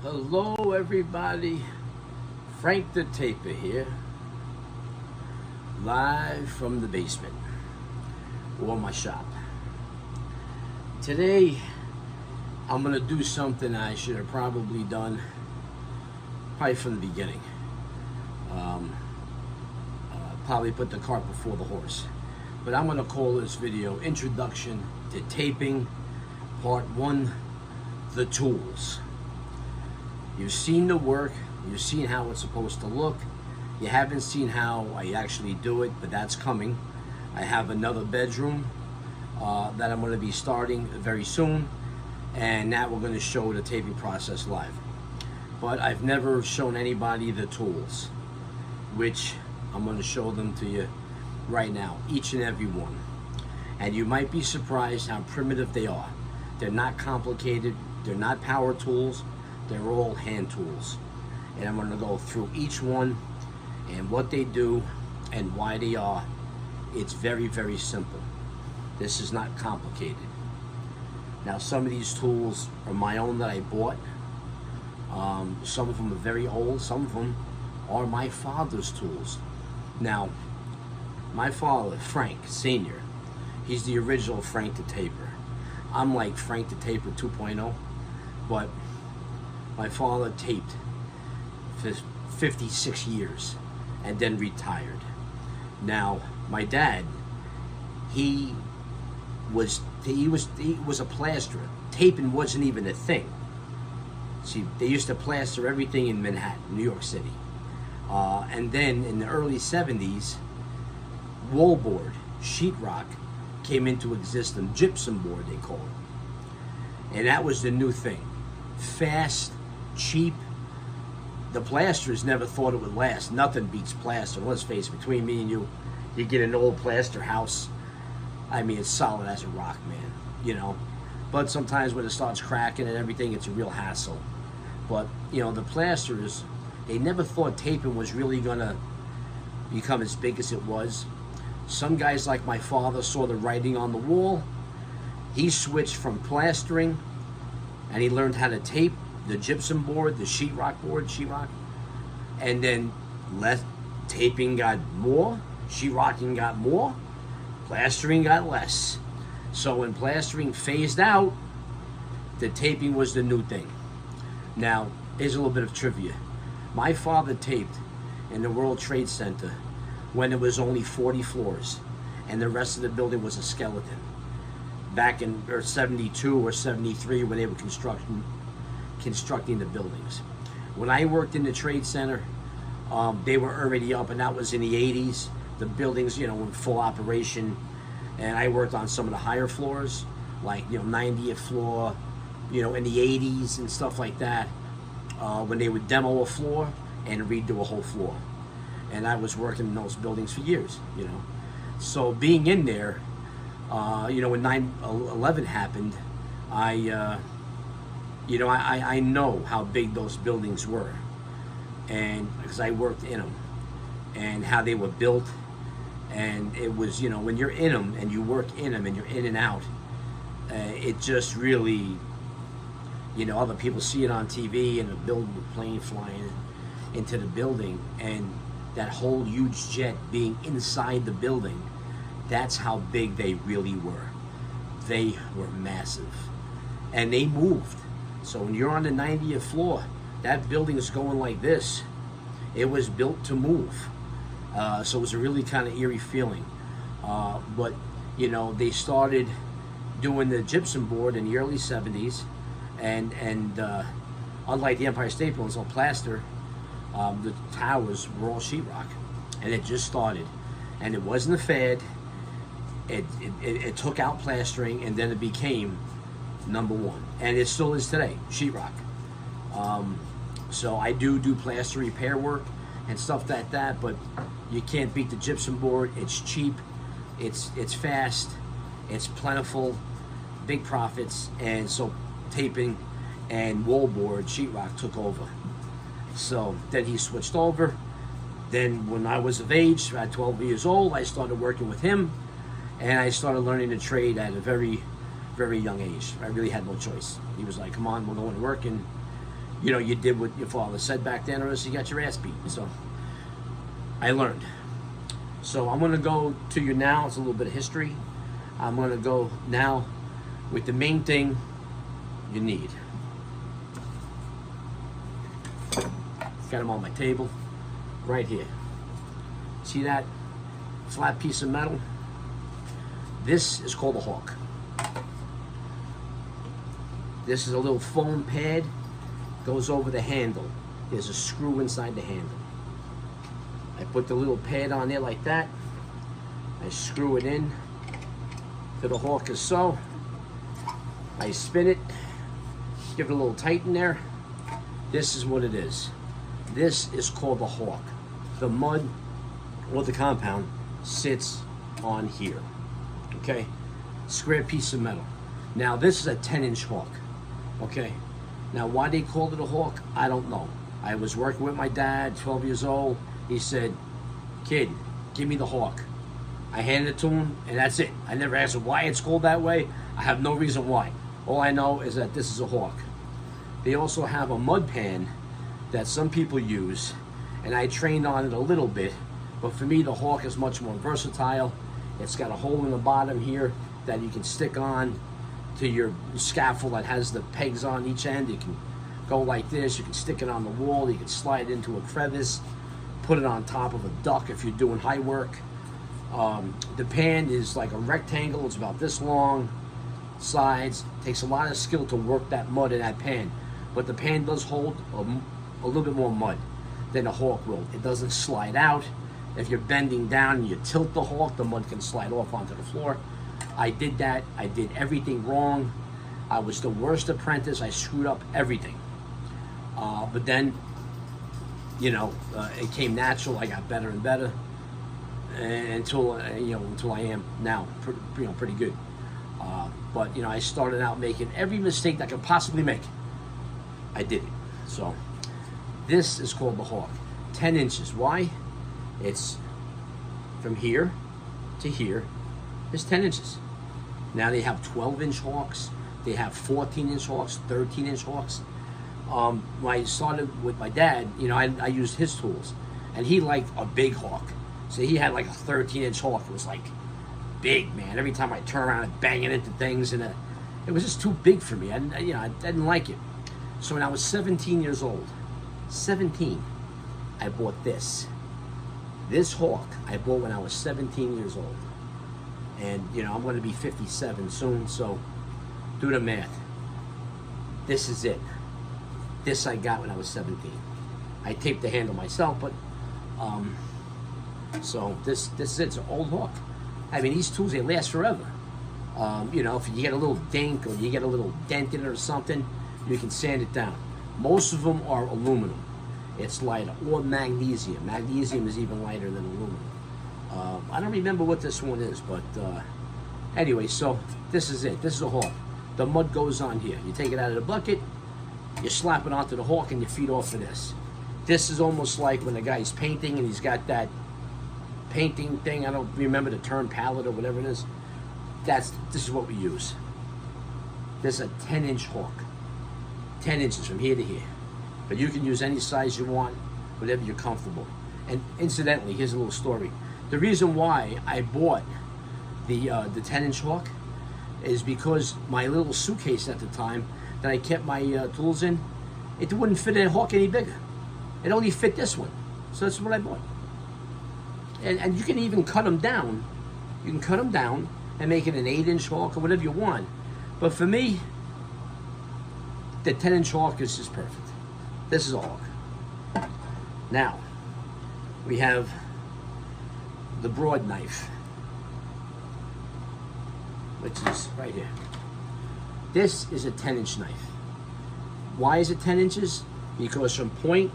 Hello everybody, Frank the Taper here, live from the basement or my shop. Today I'm going to do something I should have probably done from the beginning. Probably put the cart before the horse. But I'm going to call this video Introduction to Taping Part 1, The Tools. You've seen the work, you've seen how it's supposed to look. You haven't seen how I actually do it, but that's coming. I have another bedroom that I'm going to be starting very soon, and that we're going to show the taping process live. But I've never shown anybody the tools, which I'm going to show them to you right now, each and every one. And you might be surprised how primitive they are. They're not complicated, they're not power tools. They're all hand tools, and I'm going to go through each one and what they do and why they are. It's very, very simple. This is not complicated. Now, some of these tools are my own that I bought. Some of them are very old. Some of them are my father's tools. Now, my father, Frank Sr., he's the original Frank the Taper. I'm like Frank the Taper 2.0, but my father taped for 56 years and then retired. Now, my dad, he was a plasterer. Taping wasn't even a thing. See, they used to plaster everything in Manhattan, New York City. And then in the early 70s, wallboard, sheetrock came into existence, gypsum board they call it. And that was the new thing. Fast, cheap. The plasters never thought it would last. Nothing beats plaster. Let's face it, between me and you get an old plaster house. I mean, it's solid as a rock, man, you know. But sometimes when it starts cracking and everything, it's a real hassle. But, you know, the plasters, they never thought taping was really gonna become as big as it was. Some guys like my father saw the writing on the wall. He switched from plastering and he learned how to tape the gypsum board, the sheetrock, and then taping got more, sheetrocking got more, plastering got less. So when plastering phased out, the taping was the new thing. Now, here's a little bit of trivia. My father taped in the World Trade Center when there was only 40 floors, and the rest of the building was a skeleton. Back in 72 or 73 when they were constructing the buildings. When I worked in the Trade Center, they were already up, and that was in the 80s. The buildings, you know, were in full operation, and I worked on some of the higher floors, like, you know, 90th floor, you know, in the 80s and stuff like that, when they would demo a floor and redo a whole floor. And I was working in those buildings for years, you know. So being in there, you know, when 9/11 happened, I know how big those buildings were, and because I worked in them, and how they were built, and it was, you know, when you're in them and you work in them and you're in and out, it just really, you know, other people see it on TV and a plane flying into the building, and that whole huge jet being inside the building. That's how big they really were. They were massive, and they moved. So when you're on the 90th floor, that building is going like this. It was built to move. So it was a really kind of eerie feeling. But, you know, they started doing the gypsum board in the early 70s, and unlike the Empire State Building, it's all plaster. The towers were all sheetrock, and it just started. And it wasn't a fad. It took out plastering, and then it became number one, and it still is today, sheetrock. So I do plaster repair work and stuff like that, but you can't beat the gypsum board. It's cheap, it's fast, it's plentiful, big profits, and so taping and wallboard, sheetrock took over. So then he switched over. Then when I was of age, at 12 years old, I started working with him, and I started learning the trade at a very, very young age. I really had no choice. He was like, come on, we're going to work, and you know, you did what your father said back then, or else you got your ass beat. So I learned. So I'm going to go to you now. It's a little bit of history. I'm going to go now with the main thing you need. Got them on my table right here. See that flat piece of metal? This is called a hawk. This is a little foam pad, goes over the handle. There's a screw inside the handle. I put the little pad on there like that. I screw it in to the hawk as so. I spin it, give it a little tight in there. This is what it is. This is called the hawk. The mud or the compound sits on here. Okay? Square piece of metal. Now this is a 10-inch hawk. Okay? Now why they called it a hawk, I don't know. I was working with my dad, 12 years old. He said, "Kid, give me the hawk." I handed it to him, and that's it. I never asked him why it's called that way. I have no reason why. All I know is that this is a hawk. They also have a mud pan that some people use, and I trained on it a little bit, but for me the hawk is much more versatile. It's got a hole in the bottom here that you can stick on to your scaffold that has the pegs on each end. You can go like this, you can stick it on the wall, you can slide it into a crevice, put it on top of a duck if you're doing high work. The pan is like a rectangle, it's about this long, sides. It takes a lot of skill to work that mud in that pan, but the pan does hold a little bit more mud than a hawk will. It doesn't slide out. If you're bending down and you tilt the hawk, the mud can slide off onto the floor. I did that. I did everything wrong. I was the worst apprentice. I screwed up everything. But then, you know, it came natural. I got better and better until I am now, pretty good. But you know, I started out making every mistake that I could possibly make. I did it. So this is called the hawk. 10 inches. Why? It's from here to here is 10 inches. Now they have 12-inch hawks. They have 14-inch hawks, 13-inch hawks. When I started with my dad, you know, I used his tools, and he liked a big hawk. So he had like a 13-inch hawk. It was like big, man. Every time I turn around and bang it into things, and it was just too big for me. I didn't like it. So when I was 17 years old, 17, I bought this. This hawk I bought when I was 17 years old. And, you know, I'm going to be 57 soon, so do the math. This is it. This I got when I was 17. I taped the handle myself, but, so this is it. It's an old hawk. I mean, these tools, they last forever. You know, if you get a little dink or you get a little dent in it or something, you can sand it down. Most of them are aluminum. It's lighter, or magnesium. Magnesium is even lighter than aluminum. I don't remember what this one is, but anyway, so this is it. This is a hawk. The mud goes on here. You take it out of the bucket, you slap it onto the hawk, and you feed off of this. This is almost like when a guy's painting and he's got that painting thing. I don't remember the term, palette or whatever it is. This is what we use. This is a 10-inch hawk. 10 inches from here to here. But you can use any size you want, whatever you're comfortable. And incidentally, here's a little story. The reason why I bought the 10-inch hawk is because my little suitcase at the time that I kept my tools in, it wouldn't fit a hawk any bigger. It only fit this one. So that's what I bought. And you can even cut them down. You can cut them down and make it an 8-inch hawk or whatever you want. But for me, the 10-inch hawk is just perfect. This is a hawk. Now, we have the broad knife, which is right here. This is a 10-inch knife. Why is it 10 inches? Because from point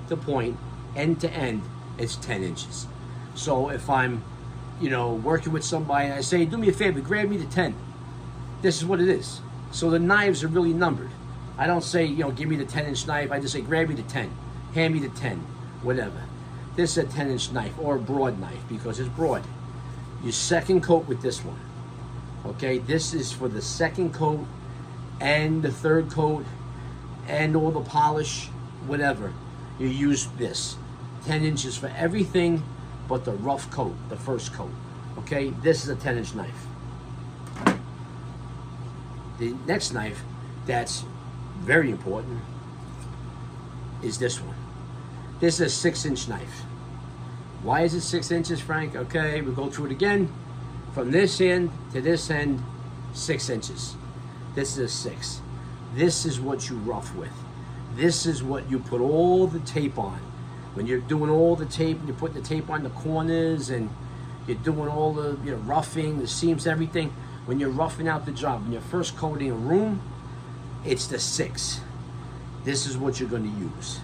to point, end to end, it's 10 inches. So if I'm, you know, working with somebody and I say, do me a favor, grab me the 10. This is what it is. So the knives are really numbered. I don't say, you know, give me the 10-inch knife. I just say, grab me the 10. Hand me the 10. Whatever. This is a 10-inch knife or a broad knife because it's broad. You second coat with this one. Okay, this is for the second coat and the third coat and all the polish, whatever, you use this. 10 inches for everything but the rough coat, the first coat. Okay, this is a 10-inch knife. The next knife that's very important is this one. This is a 6-inch knife. Why is it 6 inches, Frank? Okay, we'll go through it again. From this end to this end, 6 inches. This is a 6. This is what you rough with. This is what you put all the tape on. When you're doing all the tape, you're putting the tape on the corners and you're doing all the roughing, the seams, everything. When you're roughing out the job, when you're first coating a room, it's the 6. This is what you're going to use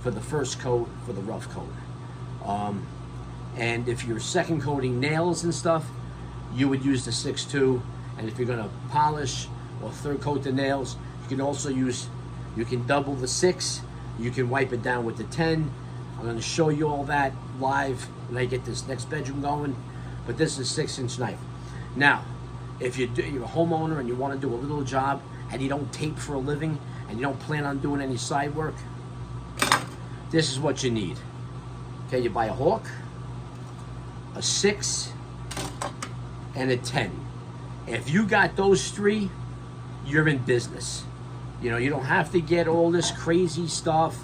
for the first coat, for the rough coat. And if you're second coating nails and stuff, you would use the 6 too. And if you're going to polish or third coat the nails, you can also use, you can double the 6. You can wipe it down with the 10. I'm going to show you all that live when I get this next bedroom going. But this is a 6-inch knife. Now, if you're a homeowner and you want to do a little job and you don't tape for a living and you don't plan on doing any side work, this is what you need. Okay, you buy a Hawk, a 6, and a 10. If you got those 3, you're in business. You don't have to get all this crazy stuff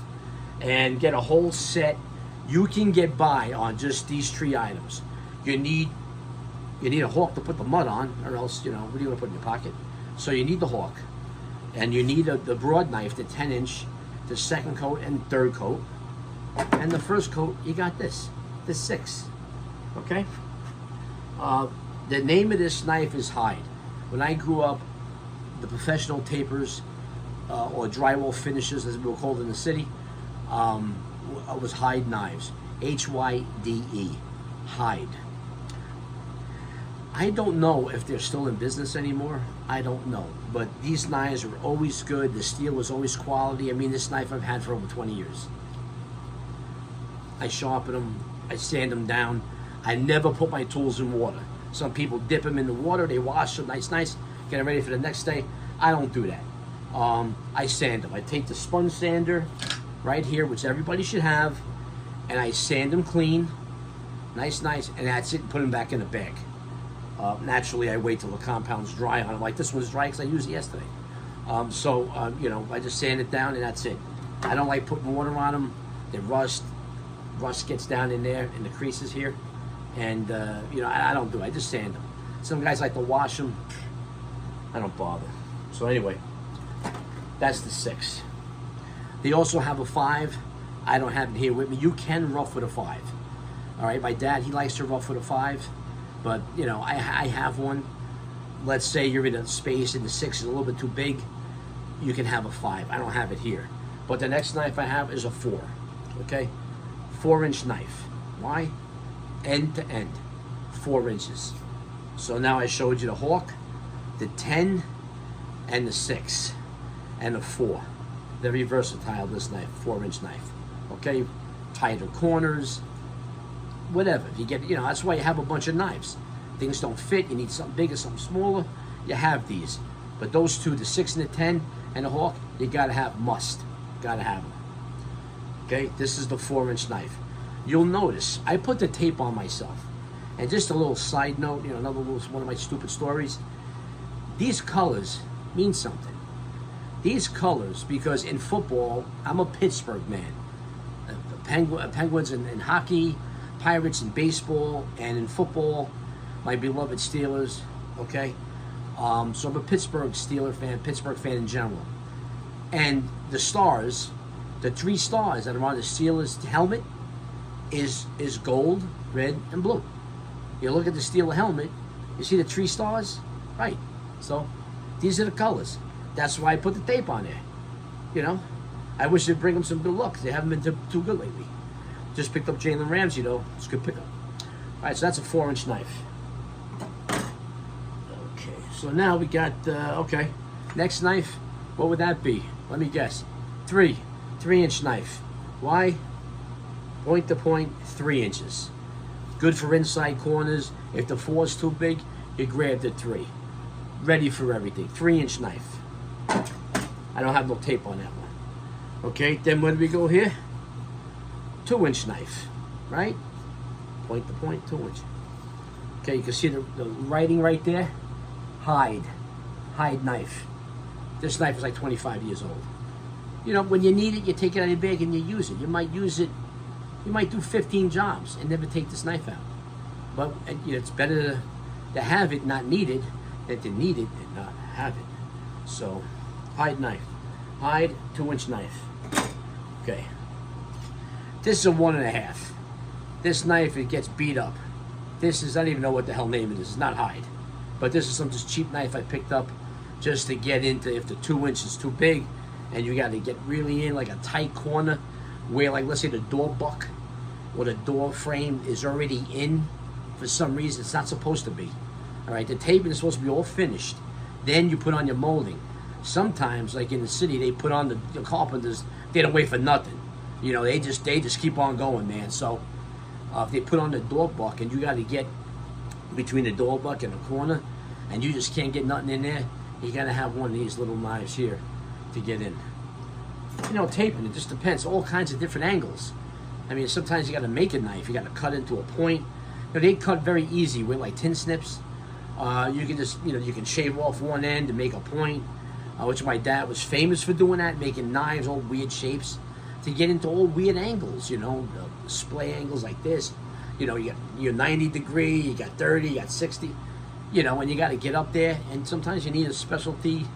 and get a whole set. You can get by on just these 3 items. You need a Hawk to put the mud on, or else, what are you going to put in your pocket? So you need the Hawk. And you need the broad knife, the 10-inch, the second coat and third coat. And the first coat, you got this, the 6. Okay? The name of this knife is Hyde. When I grew up, the professional tapers, or drywall finishers, as we were called in the city, was Hyde knives. Hyde. Hyde. I don't know if they're still in business anymore. I don't know. But these knives were always good. The steel was always quality. I mean, this knife I've had for over 20 years. I sharpen them. I sand them down. I never put my tools in water. Some people dip them in the water. They wash them nice, get them ready for the next day. I don't do that. I sand them. I take the sponge sander right here, which everybody should have, and I sand them clean, nice, and that's it, and put them back in a bag. Naturally, I wait till the compound's dry on them. Like this one's dry because I used it yesterday. I just sand it down and that's it. I don't like putting water on them. They rust. Rust gets down in there in the creases here, and I don't do it. I just sand them. Some guys like to wash them. I don't bother. So anyway, that's the 6. They also have a 5. I don't have it here with me. You can rough with a 5. All right, my dad, he likes to rough with a 5, but I have one. Let's say you're in a space and the 6 is a little bit too big, you can have a 5. I don't have it here, but the next knife I have is a 4. Okay, 4-inch knife. Why? End to end, 4 inches. So now I showed you the Hawk, the 10, and the 6, and the 4. Very versatile, this knife, 4-inch knife. Okay, tighter corners, whatever. If you get, that's why you have a bunch of knives. Things don't fit, you need something bigger, something smaller, you have these. But those 2, the 6 and the 10, and the Hawk, you gotta have, gotta have them. Okay, this is the 4-inch knife. You'll notice, I put the tape on myself. And just a little side note, another little, one of my stupid stories. These colors mean something. These colors, because in football, I'm a Pittsburgh man. Penguins in hockey, Pirates in baseball, and in football, my beloved Steelers, okay? So I'm a Pittsburgh Steeler fan, Pittsburgh fan in general. And the stars, the 3 stars that are on the Steelers helmet is gold, red, and blue. You look at the Steeler helmet, you see the 3 stars? Right. So these are the colors. That's why I put the tape on there. I wish they'd bring them some good luck. They haven't been too good lately. Just picked up Jalen Ramsey, though. It's a good pickup. All right, so that's a 4-inch knife. Okay, so now we got, next knife, what would that be? Let me guess. 3-inch knife. Why? Point to point, 3 inches. Good for inside corners. If the 4 is too big, you grab the 3. Ready for everything. 3-inch knife. I don't have no tape on that one. Okay, then where do we go here? 2-inch knife, right? Point to point, 2-inch. Okay, you can see the writing right there. Hide knife. This knife is like 25 years old. You know, when you need it, you take it out of your bag and you use it. You might use it, you might do 15 jobs and never take this knife out. But you know, it's better to have it, not need it, than to need it and not have it. So, hide knife. Hide 2-inch knife. Okay. This is a 1.5. This knife, it gets beat up. This is, I don't even know what the hell name it is. It's not hide. But this is some just cheap knife I picked up just to get into, if the 2-inch is too big and you got to get really in like a tight corner where, like, let's say the door buck or the door frame is already in for some reason. It's not supposed to be. All right, the taping is supposed to be all finished. Then you put on your molding. Sometimes, like in the city, they put on the carpenters, they don't wait for nothing. You know, they just keep on going, man. So if they put on the door buck and you got to get between the door buck and the corner and you just can't get nothing in there, you got to have one of these little knives here to get in. You know, taping, it just depends. All kinds of different angles. I mean, sometimes you got to make a knife. You got to cut into a point. You know, they cut very easy with like tin snips. You can just, you know, you can shave off one end to make a point, which my dad was famous for doing that, making knives, all weird shapes, to get into all weird angles, you know, display angles like this. You know, you got your 90 degree, you got 30, you got 60, you know, and you got to get up there, and sometimes you need a specialty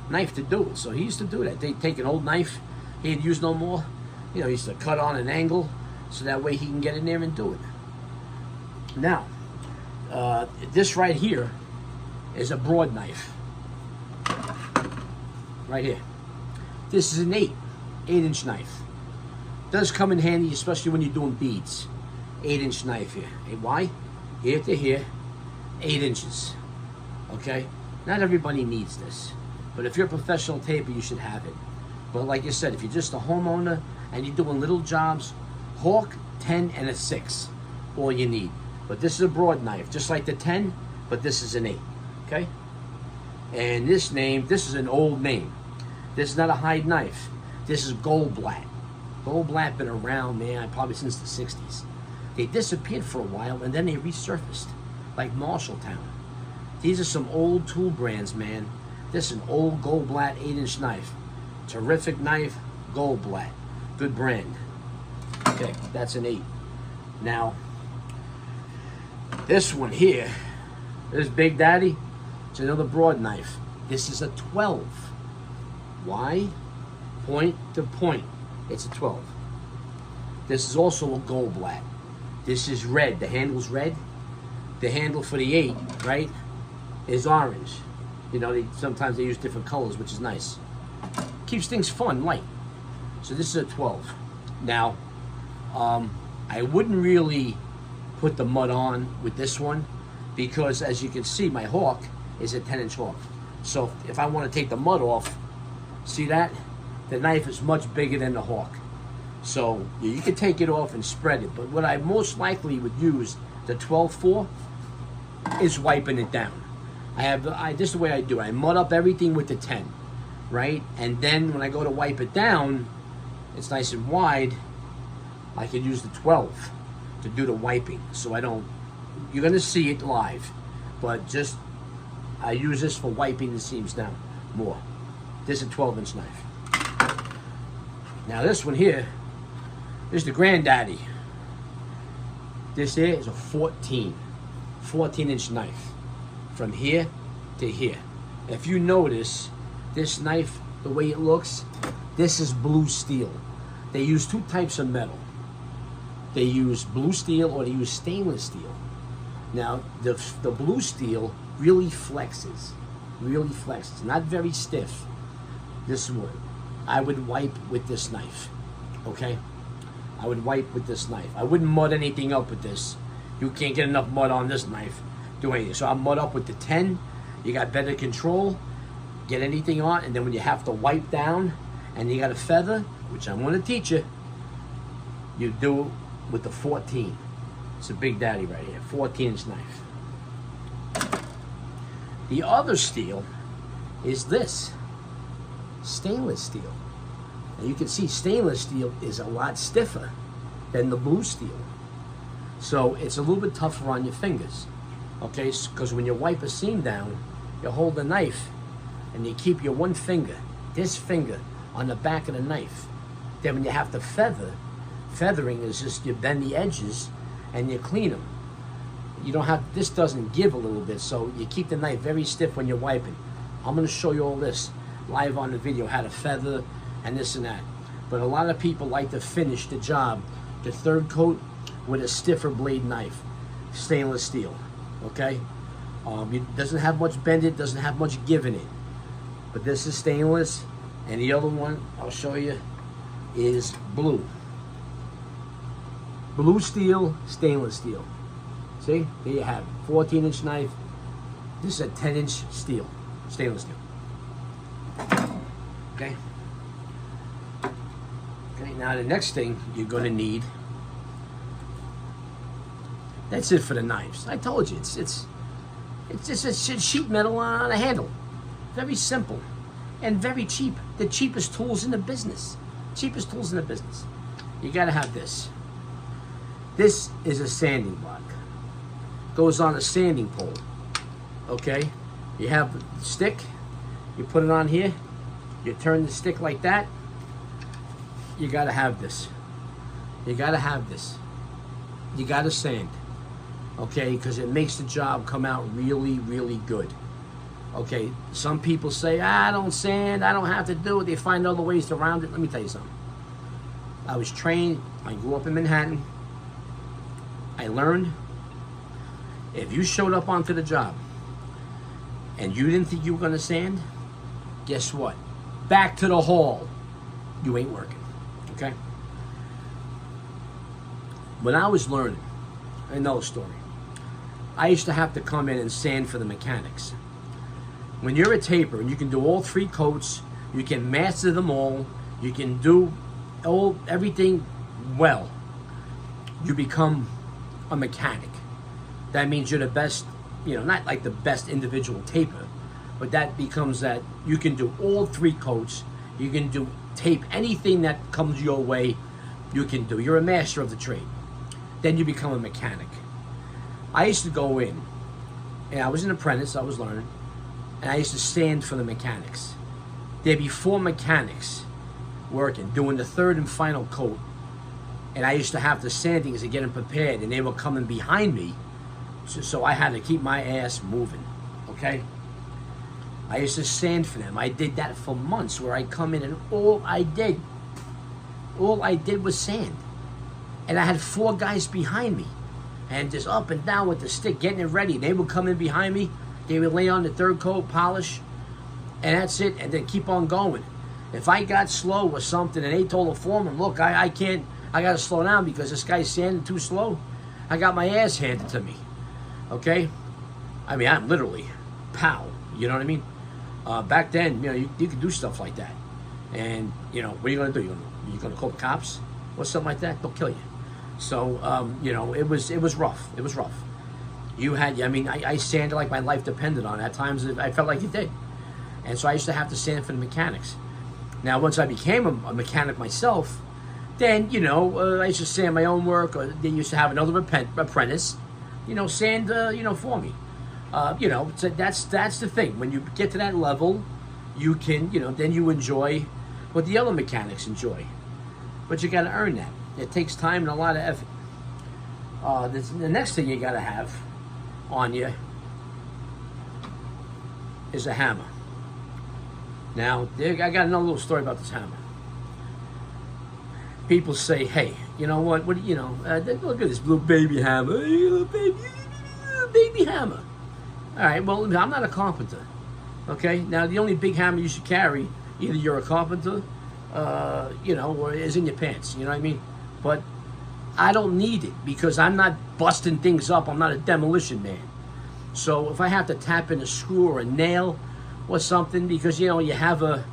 knife to do it. So he used to do that. They'd take an old knife he had used no more, you know, he used to cut on an angle so that way he can get in there and do it. Now, this right here is a broad knife. Right here. This is an 8-inch knife. Does come in handy, especially when you're doing beads. 8-inch knife here. Why? Here to here, 8 inches. Okay? Not everybody needs this. But if you're a professional taper, you should have it. But like I said, if you're just a homeowner and you're doing little jobs, Hawk, 10, and a 6. All you need. But this is a broad knife, just like the 10, but this is an 8. Okay? And this name, this is an old name. This is not a hide knife. This is Goldblatt. Goldblatt been around, man, probably since the 60s. They disappeared for a while and then they resurfaced, like Marshalltown. These are some old tool brands, man. This is an old Goldblatt 8-inch knife. Terrific knife, Goldblatt. Good brand. Okay, that's an 8. Now, this one here, this Big Daddy, it's another broad knife. This is a 12. Why? Point to point. It's a 12. This is also a Goldblatt. This is red. The handle's red. The handle for the 8, right, is orange. You know, sometimes they use different colors, which is nice. Keeps things fun, light. So this is a 12. Now, I wouldn't really put the mud on with this one because, as you can see, my Hawk is a 10-inch Hawk. So if I want to take the mud off, see that? The knife is much bigger than the Hawk. So you can take it off and spread it. But what I most likely would use the 12 for is wiping it down. This is the way I do it. I mud up everything with the 10, right? And then when I go to wipe it down, it's nice and wide. I could use the 12 to do the wiping. So I don't, you're gonna see it live, but just, I use this for wiping the seams down more. This is a 12-inch knife. Now this one here, this is the granddaddy. This here is a 14-inch knife. From here to here. If you notice, this knife, the way it looks, this is blue steel. They use 2 types of metal. They use blue steel or they use stainless steel. Now, the blue steel really flexes. Not very stiff. This would. I would wipe with this knife. Okay? I would wipe with this knife. I wouldn't mud anything up with this. You can't get enough mud on this knife. Do anything. So I'll mud up with the 10. You got better control. Get anything on. And then when you have to wipe down and you got a feather, which I'm going to teach you, you do it with the 14. It's a Big Daddy right here. 14-inch knife. The other steel is this. Stainless steel. And you can see stainless steel is a lot stiffer than the blue steel. So it's a little bit tougher on your fingers, okay? Because when you wipe a seam down, you hold the knife and you keep your one finger, this finger, on the back of the knife. Then when you have to feathering is just you bend the edges and you clean them. You don't have, this doesn't give a little bit, so you keep the knife very stiff when you're wiping. I'm gonna show you all this live on the video, how to feather and this and that. But a lot of people like to finish the job, the third coat, with a stiffer blade knife, stainless steel, okay? It doesn't have much bend, it doesn't have much give in it. But this is stainless, and the other one I'll show you is blue. Blue steel, stainless steel. See, there you have it, 14-inch knife. This is a 10-inch steel, stainless steel. Okay. Okay, now the next thing you're gonna need, that's it for the knives. I told you, it's just a sheet metal on a handle. Very simple and very cheap. The cheapest tools in the business. Cheapest tools in the business. You gotta have this. This is a sanding block. Goes on a sanding pole. Okay? You have the stick, you put it on here, you turn the stick like that. You gotta have this. You gotta have this. You gotta sand. Okay, because it makes the job come out really, really good. Okay, some people say, I don't sand, I don't have to do it. They find other ways around it. Let me tell you something. I was trained, I grew up in Manhattan. I learned, if you showed up onto the job and you didn't think you were gonna sand, guess what? Back to the hall. You ain't working, okay? When I was learning, I know a story. I used to have to come in and sand for the mechanics. When you're a taper and you can do all 3 coats, you can master them all, you can do everything well, you become a mechanic. That means you're the best, not like the best individual taper, but that becomes that you can do all 3 coats, you can do tape anything that comes your way, you can do. You're a master of the trade. Then you become a mechanic. I used to go in, and I was an apprentice, I was learning, and I used to sand for the mechanics. There'd be 4 mechanics working, doing the 3rd and final coat, and I used to have the sandings to get them prepared, and they were coming behind me, so I had to keep my ass moving, okay? I used to sand for them. I did that for months, where I'd come in and all I did was sand. And I had 4 guys behind me, and just up and down with the stick, getting it ready. They would come in behind me, they would lay on the 3rd coat, polish, and that's it, and then keep on going. If I got slow or something, and they told the foreman, look, I can't, I gotta slow down because this guy's sanding too slow, I got my ass handed to me, okay? I mean, I'm literally, pow, you know what I mean? Back then, you could do stuff like that. And, what are you gonna do? You're gonna call the cops or something like that? They'll kill you. So, it was rough. It was rough. I sanded like my life depended on it. At times, I felt like it did. And so I used to have to sand for the mechanics. Now, once I became a mechanic myself, then, I used to sand my own work, or they used to have another apprentice, sand, for me. So that's the thing. When you get to that level, you can, then you enjoy what the other mechanics enjoy. But you got to earn that. It takes time and a lot of effort. The next thing you got to have on you is a hammer. Now, I got another little story about this hammer. People say, hey, you know what? Look at this little baby hammer. Little baby hammer. All right, well, I'm not a carpenter. Okay? Now, the only big hammer you should carry, either you're a carpenter, or is in your pants. You know what I mean? But I don't need it because I'm not busting things up. I'm not a demolition man. So if I have to tap in a screw or a nail or something, because, you have a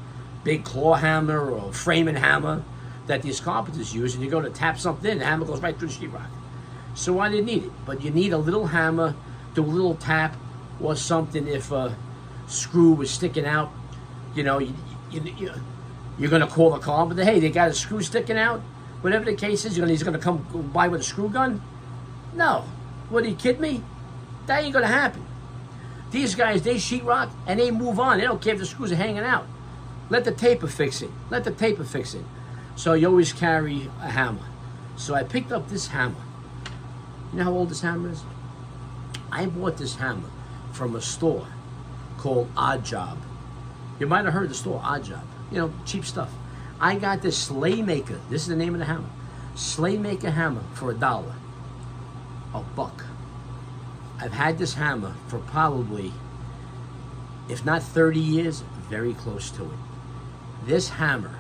big claw hammer or a framing hammer that these carpenters use, and you go to tap something in, the hammer goes right through the sheetrock. So I didn't need it. But you need a little hammer, do a little tap or something if a screw was sticking out. You're going to call the carpenter, hey, they got a screw sticking out? Whatever the case is, he's going to come by with a screw gun? No. What, are you kidding me? That ain't going to happen. These guys, they sheetrock and they move on. They don't care if the screws are hanging out. Let the taper fix it. Let the taper fix it. So you always carry a hammer. So I picked up this hammer. You know how old this hammer is? I bought this hammer from a store called Odd Job. You might have heard of the store, Odd Job. You know, cheap stuff. I got this Slaymaker. This is the name of the hammer. Slaymaker hammer for $1. $1. I've had this hammer for probably, if not 30 years, very close to it. This hammer,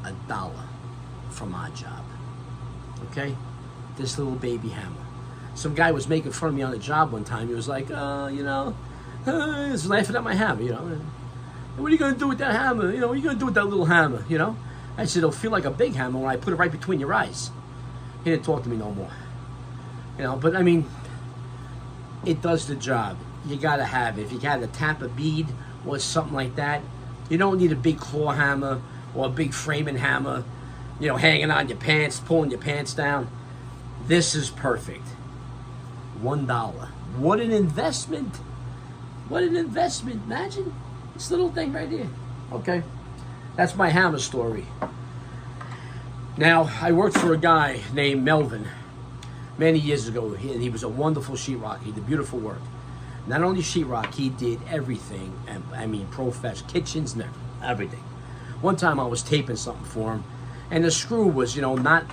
$1 from Odd Job. Okay? This little baby hammer. Some guy was making fun of me on the job one time. He was like, he was laughing at my hammer, you know. What are you going to do with that hammer? You know, what are you going to do with that little hammer, you know? I said, it'll feel like a big hammer when I put it right between your eyes. He didn't talk to me no more. You know, but I mean, it does the job. You got to have it. If you got to tap a bead or something like that, you don't need a big claw hammer or a big framing hammer, you know, hanging on your pants, pulling your pants down. This is perfect. $1. What an investment. What an investment. Imagine this little thing right here. Okay? That's my hammer story. Now, I worked for a guy named Melvin many years ago, and he was a wonderful sheetrocker. He did beautiful work. Not only sheetrock, he did everything. And I mean, professional kitchens and everything. One time I was taping something for him, and the screw was, you know, not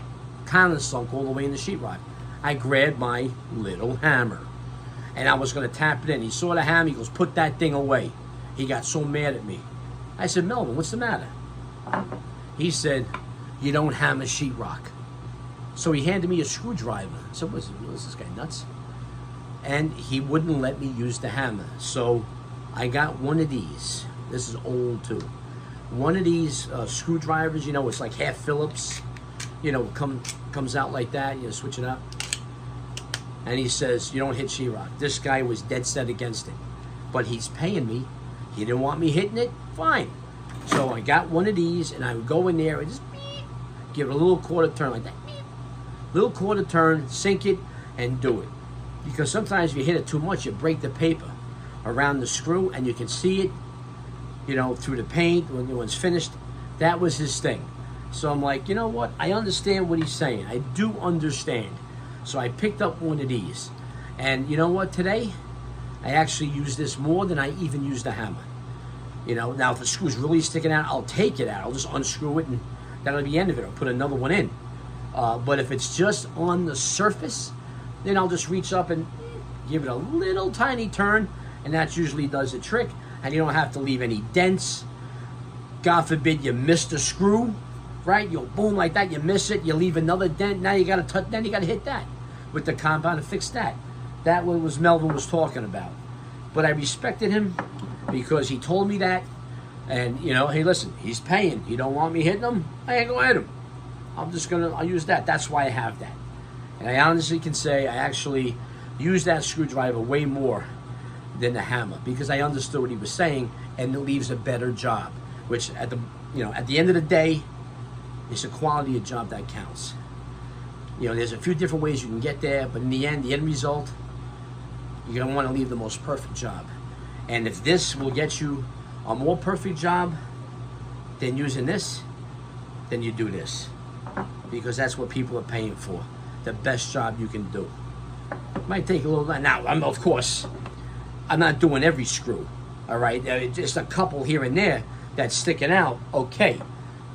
kind of sunk all the way in the sheetrock. I grabbed my little hammer, and I was going to tap it in. He saw the hammer. He goes, put that thing away. He got so mad at me. I said, Melvin, what's the matter? He said, you don't hammer sheetrock. So he handed me a screwdriver. So was this guy nuts? And he wouldn't let me use the hammer. So I got one of these. This is old too. One of these screwdrivers, you know, it's like half Phillips. You know, comes out like that. You know, switch it up. And he says, you don't hit sheetrock. This guy was dead set against it. But he's paying me. He didn't want me hitting it. Fine. So I got one of these, and I would go in there and just give it a little quarter turn like that. Little quarter turn, sink it, and do it. Because sometimes if you hit it too much, you break the paper around the screw, and you can see it, you know, through the paint when it's finished. That was his thing. So I'm like, you know what? I understand what he's saying. I do understand. So I picked up one of these. And you know what? Today, I actually use this more than I even use the hammer. You know, now if the screw's really sticking out, I'll take it out. I'll just unscrew it, and that'll be the end of it. I'll put another one in. But if it's just on the surface, then I'll just reach up and give it a little tiny turn, and that usually does the trick. And you don't have to leave any dents. God forbid you miss the screw, right? You'll boom like that, you miss it, you leave another dent. Now you got to touch. Then you got to hit that with the compound to fix that. That was Melvin was talking about. But I respected him because he told me that. And, you know, hey, listen, he's paying. He don't want me hitting him? I ain't going to hit him. I'll use that. That's why I have that. And I honestly can say I actually use that screwdriver way more than the hammer because I understood what he was saying, and it leaves a better job, which at the end of the day, it's the quality of job that counts. You know, there's a few different ways you can get there, but in the end result, you're going to want to leave the most perfect job. And if this will get you a more perfect job than using this, then you do this. Because that's what people are paying for. The best job you can do. It might take a little time. Now, of course, I'm not doing every screw. All right? Just a couple here and there that's sticking out, okay.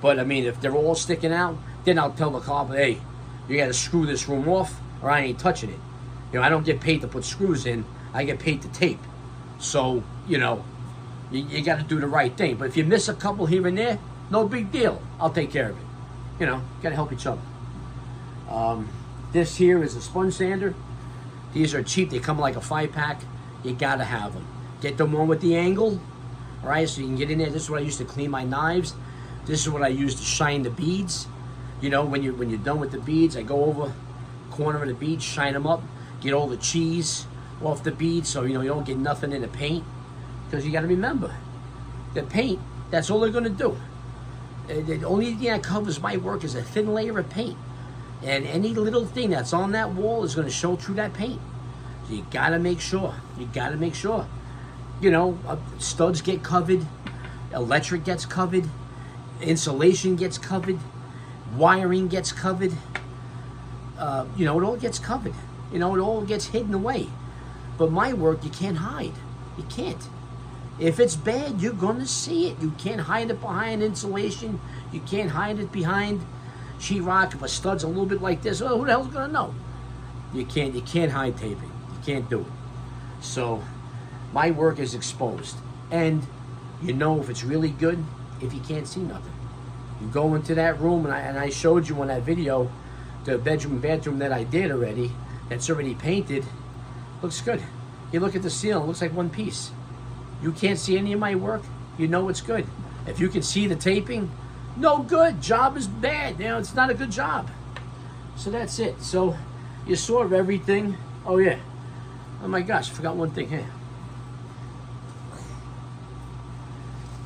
But, I mean, if they're all sticking out, then I'll tell the carpenter, hey, you got to screw this room off or I ain't touching it. You know, I don't get paid to put screws in. I get paid to tape. So, you know, you got to do the right thing. But if you miss a couple here and there, no big deal. I'll take care of it. You know, got to help each other. This here is a sponge sander. These are cheap. They come like a 5-pack. You got to have them. Get them on with the angle. All right, so you can get in there. This is what I used to clean my knives. This is what I use to shine the beads. You know, when you're done with the beads, I go over corner of the beads, shine them up, get all the cheese off the beads so, you know, you don't get nothing in the paint. Because you got to remember, the paint, that's all they're going to do. The only thing that covers my work is a thin layer of paint. And any little thing that's on that wall is going to show through that paint. So you got to make sure. You got to make sure. You know, studs get covered. Electric gets covered. Insulation gets covered. Wiring gets covered. You know, it all gets covered. You know, it all gets hidden away. But my work, you can't hide. You can't. If it's bad, you're going to see it. You can't hide it behind insulation. You can't hide it behind sheetrock. If a stud's a little bit like this, oh, who the hell's going to know? You can't hide taping. You can't do it. So my work is exposed. And you know if it's really good if you can't see nothing. You go into that room, and I showed you on that video the bathroom that I did already, that's already painted. Looks good. You look at the ceiling, it looks like one piece. You can't see any of my work, you know it's good. If you can see the taping, no good, job is bad. You know, it's not a good job. So that's it. So you saw everything. Oh yeah. Oh my gosh, I forgot one thing here.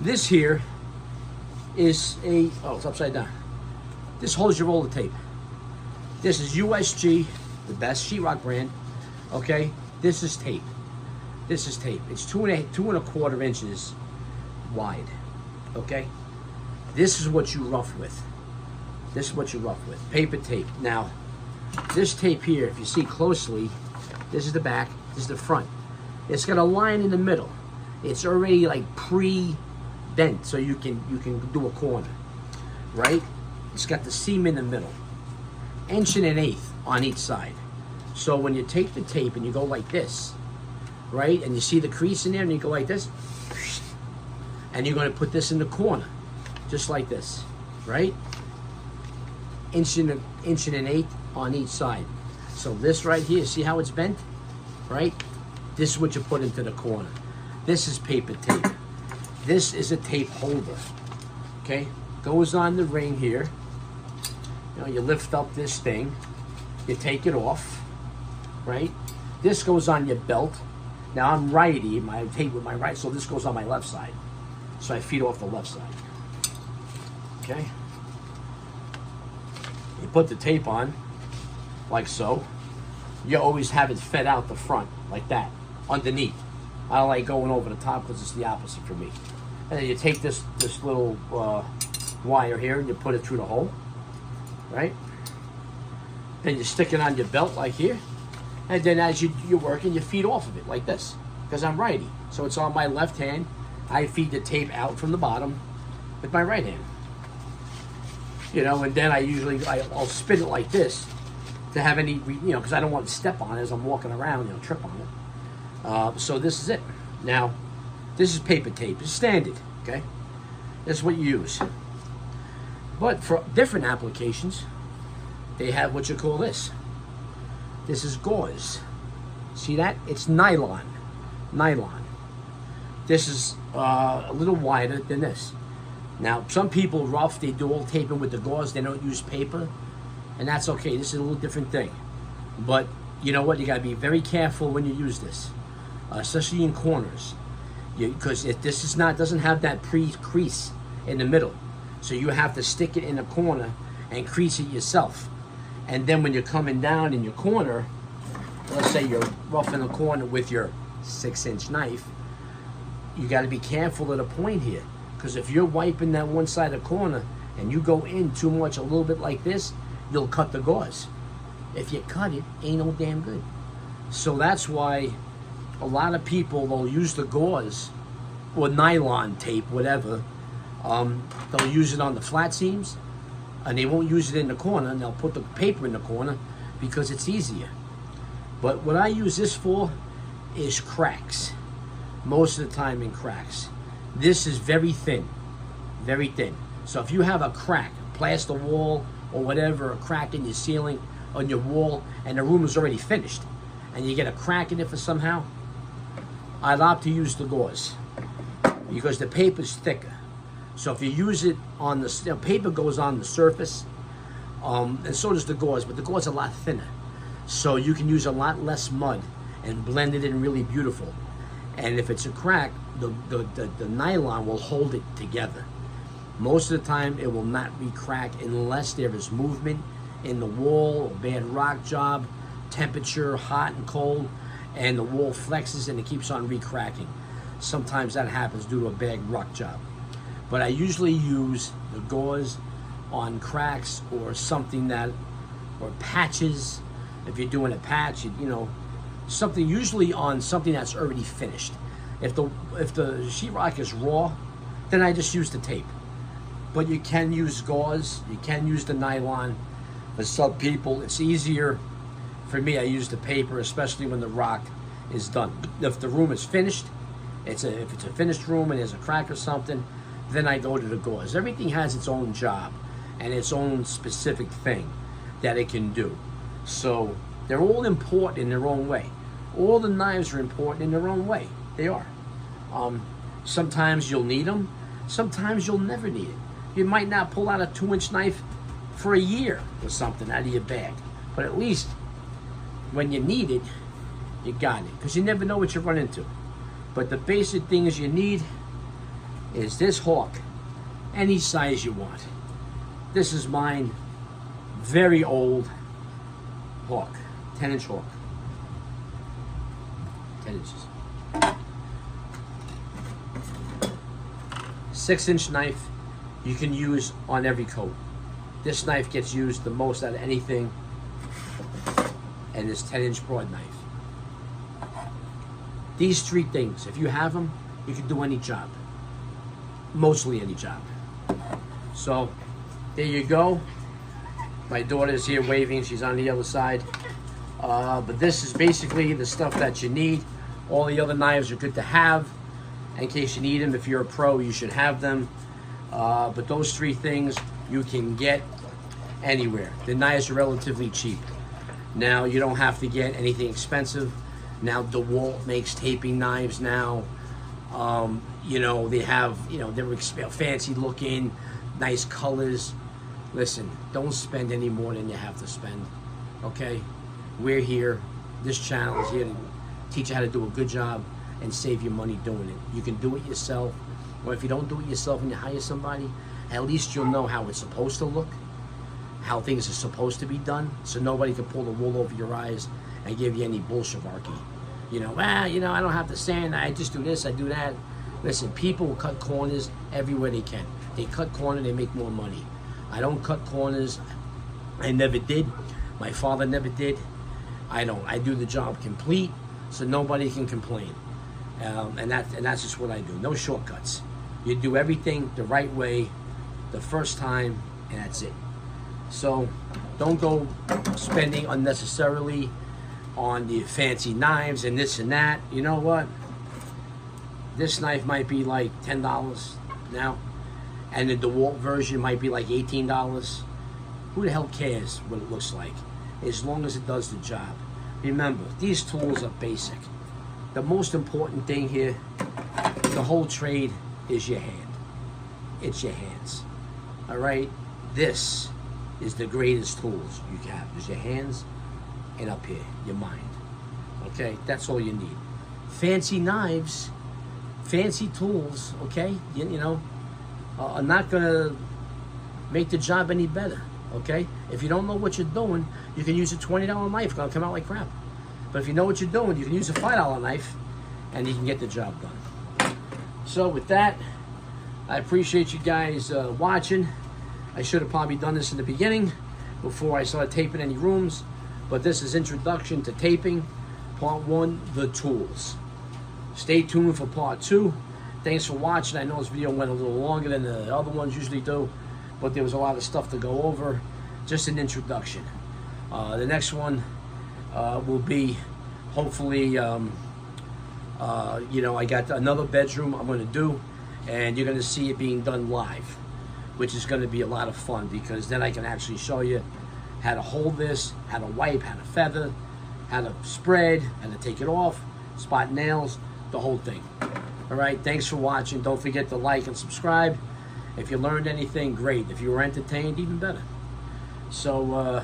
This here is it's upside down. This holds your roll of tape. This is USG, the best sheetrock brand. Okay, this is tape. This is tape. It's 2.25 inches wide. Okay, this is what you rough with. This is what you rough with. Paper tape. Now, this tape here, if you see closely, this is the back. This is the front. It's got a line in the middle. It's already like pre-bent, so you can do a corner, right? It's got the seam in the middle, 1.125" on each side. So when you take the tape and you go like this, right, and you see the crease in there, and you go like this, and you're going to put this in the corner, just like this, right? 1.125" on each side. So this right here, see how it's bent, right? This is what you put into the corner. This is paper tape. This is a tape holder, okay? Goes on the ring here. You know, you lift up this thing, you take it off, right? This goes on your belt. Now I'm righty, my tape with my right, so this goes on my left side. So I feed off the left side, okay? You put the tape on, like so. You always have it fed out the front, like that, underneath. I don't like going over the top because it's the opposite for me. And then you take this little wire here and you put it through the hole, right? Then you stick it on your belt like here. And then as you're working, you feed off of it like this, because I'm righty. So it's on my left hand. I feed the tape out from the bottom with my right hand. You know, and then I'll spin it like this to have any, because I don't want to step on it as I'm walking around, trip on it. So this is it. Now, this is paper tape. It's standard, okay? This is what you use. But for different applications, they have what you call this. This is gauze. See that? It's nylon. Nylon. This is a little wider than this. Now, some people rough, they do all taping with the gauze. They don't use paper, and that's okay. This is a little different thing. But you know what? You got to be very careful when you use this, especially in corners, because this doesn't have that crease in the middle. So you have to stick it in a corner and crease it yourself. And then when you're coming down in your corner, let's say you're roughing the corner with your 6-inch knife, you got to be careful at a point here. Because if you're wiping that one side of the corner and you go in too much, a little bit like this, you'll cut the gauze. If you cut it, ain't no damn good. So that's why a lot of people, they'll use the gauze or nylon tape, whatever. They'll use it on the flat seams, and they won't use it in the corner, and they'll put the paper in the corner because it's easier. But what I use this for is cracks. Most of the time in cracks. This is very thin, very thin. So if you have a crack, plaster wall or whatever, a crack in your ceiling, on your wall, and the room is already finished, and you get a crack in it for somehow, I'd opt to use the gauze because the paper's thicker. So if you use it on the, paper goes on the surface, and so does the gauze, but the gauze is a lot thinner. So you can use a lot less mud and blend it in really beautiful. And if it's a crack, the nylon will hold it together. Most of the time it will not re-crack unless there is movement in the wall, a bad rock job, temperature, hot and cold, and the wall flexes and it keeps on re-cracking. Sometimes that happens due to a bad rock job. But I usually use the gauze on cracks or something that, or patches. If you're doing a patch, you know, something usually on something that's already finished. If the sheetrock is raw, then I just use the tape. But you can use gauze, you can use the nylon. For some people, it's easier. For me, I use the paper, especially when the rock is done. If the room is finished, if it's a finished room and there's a crack or something, then I go to the gauze. Everything has its own job and its own specific thing that it can do. So they're all important in their own way. All the knives are important in their own way. They are. Sometimes you'll need them. Sometimes you'll never need it. You might not pull out a 2-inch knife for a year or something out of your bag. But at least when you need it, you got it. Because you never know what you run into. But the basic things you need is this hawk, any size you want. This is mine, very old hawk, 10-inch hawk, 10 inches. 6-inch knife you can use on every coat. This knife gets used the most out of anything, and this 10-inch broad knife. These three things, if you have them, you can do any job. Mostly any job. So, there you go. My daughter's here waving, she's on the other side. But this is basically the stuff that you need. All the other knives are good to have in case you need them. If you're a pro, you should have them. But those three things you can get anywhere. The knives are relatively cheap. Now, you don't have to get anything expensive. Now, DeWalt makes taping knives now. You know, they have, you know, they're fancy looking, nice colors. Listen, don't spend any more than you have to spend, okay? We're here. This channel is here to teach you how to do a good job and save your money doing it. You can do it yourself, or if you don't do it yourself and you hire somebody, at least you'll know how it's supposed to look, how things are supposed to be done, so nobody can pull the wool over your eyes and give you any bullshit-archy. You know, I don't have to sand, I just do this, I do that. Listen, people will cut corners everywhere they can. They cut corners, they make more money. I don't cut corners. I never did. My father never did. I don't. I do the job complete, so nobody can complain. And that's just what I do. No shortcuts. You do everything the right way, the first time, and that's it. So don't go spending unnecessarily on the fancy knives and this and that. You know what? This knife might be like $10 now, and the DeWalt version might be like $18. Who the hell cares what it looks like, as long as it does the job? Remember, these tools are basic. The most important thing here, the whole trade, is your hand. It's your hands. All right? This is the greatest tools you can have, is your hands and up here, your mind. Okay? That's all you need. Fancy knives, fancy tools, okay, you know, are not gonna make the job any better, okay? If you don't know what you're doing, you can use a $20 knife, it's gonna come out like crap. But if you know what you're doing, you can use a $5 knife, and you can get the job done. So with that, I appreciate you guys watching. I should have probably done this in the beginning, before I started taping any rooms, but this is Introduction to Taping, Part 1, The Tools. Stay tuned for part 2. Thanks for watching. I know this video went a little longer than the other ones usually do, but there was a lot of stuff to go over. Just an introduction. The next one will be hopefully, you know, I got another bedroom I'm going to do, and you're going to see it being done live, which is going to be a lot of fun, because then I can actually show you how to hold this, how to wipe, how to feather, how to spread, how to take it off, spot nails, the whole thing. All right, thanks for watching. Don't forget to like and subscribe. If you learned anything, great. If you were entertained, even better. So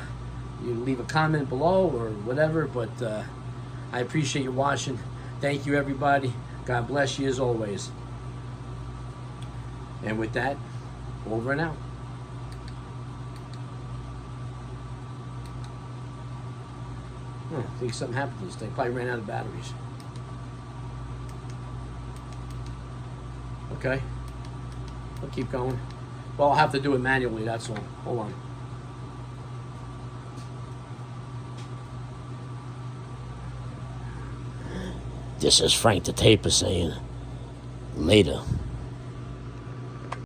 you leave a comment below or whatever, but I appreciate you watching. Thank you, everybody. God bless you as always. And with that, Over and out. I think something happened to this thing. Probably ran out of batteries. Okay. I'll keep going. Well, I'll have to do it manually, that's all. Hold on. This is Frank the Taper saying, later.